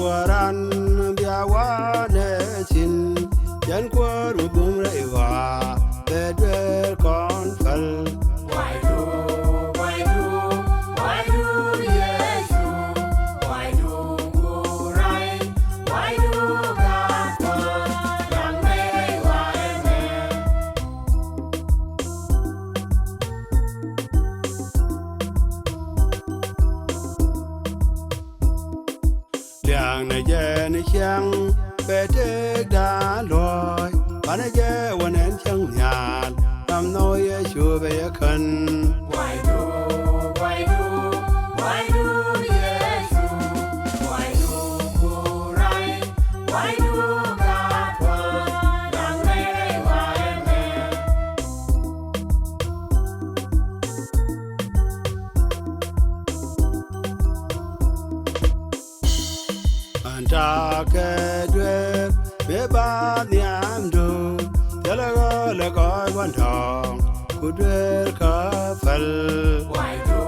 Quran biawanetin yan kwaru bumreiwa bedwer konfal Why do Yesu? Why do Gurai? Why do Gakwa? Yang mei why me? liang na yen xiang bedek da loy pana ye wanen xiang nyan nam no ye shu be kan Why do Yesu? Why do Gurai? Why do Gakwa? Yang mei why me? anta ke dwe be ba niam do tela go le go wan thong ku dwe ka fal Why do